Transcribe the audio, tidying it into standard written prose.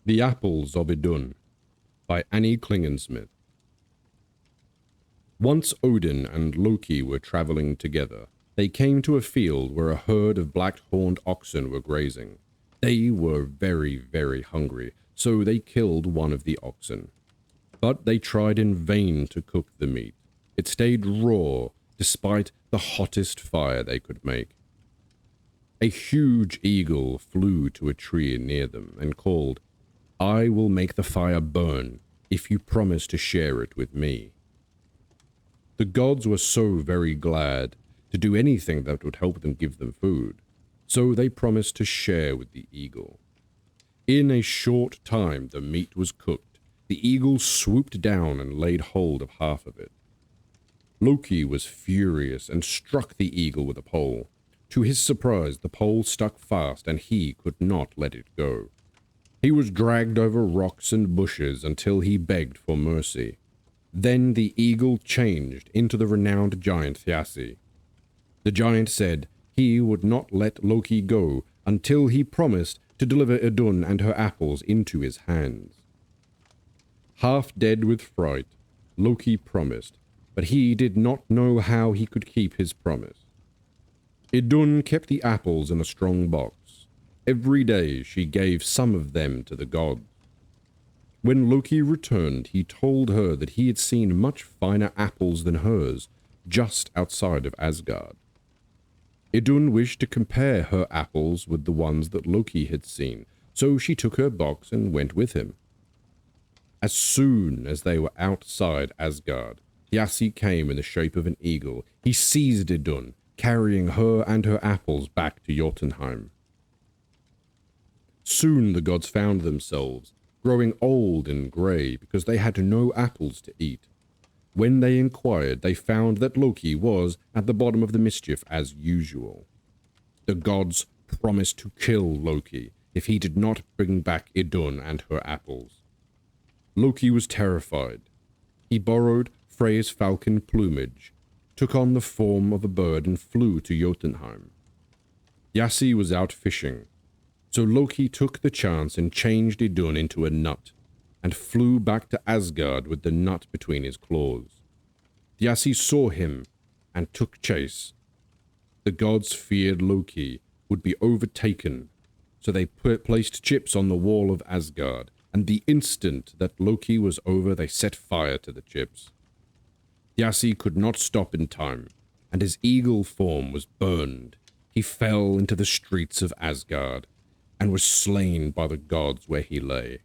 The Apples of Idunn by Klingensmith. Once Odin and Loki were traveling together. They came to a field where a herd of black-horned oxen were grazing. They were very, very hungry, so they killed one of the oxen. But they tried in vain to cook the meat. It stayed raw, despite the hottest fire they could make. A huge eagle flew to a tree near them and called, "I will make the fire burn if you promise to share it with me." The gods were so very glad to do anything that would help them give them food, so they promised to share with the eagle. In a short time the meat was cooked. The eagle swooped down and laid hold of half of it. Loki was furious and struck the eagle with a pole. To his surprise, the pole stuck fast and he could not let it go. He was dragged over rocks and bushes until he begged for mercy. Then the eagle changed into the renowned giant Æsir. The giant said he would not let Loki go until he promised to deliver Idunn and her apples into his hands. Half dead with fright, Loki promised, but he did not know how he could keep his promise. Idunn kept the apples in a strong box. Every day she gave some of them to the gods. When Loki returned, he told her that he had seen much finer apples than hers, just outside of Asgard. Idunn wished to compare her apples with the ones that Loki had seen, so she took her box and went with him. As soon as they were outside Asgard, Æsir came in the shape of an eagle. He seized Idunn, carrying her and her apples back to Jotunheim. Soon the gods found themselves growing old and grey because they had no apples to eat. When they inquired, they found that Loki was at the bottom of the mischief as usual. The gods promised to kill Loki if he did not bring back Idunn and her apples. Loki was terrified. He borrowed Freya's falcon plumage, took on the form of a bird and flew to Jotunheim. Æsir was out fishing, so Loki took the chance and changed Idunn into a nut, and flew back to Asgard with the nut between his claws. The Æsir saw him and took chase. The gods feared Loki would be overtaken, so they placed chips on the wall of Asgard, and the instant that Loki was over, they set fire to the chips. The Æsir could not stop in time, and his eagle form was burned. He fell into the streets of Asgard, and was slain by the gods where he lay.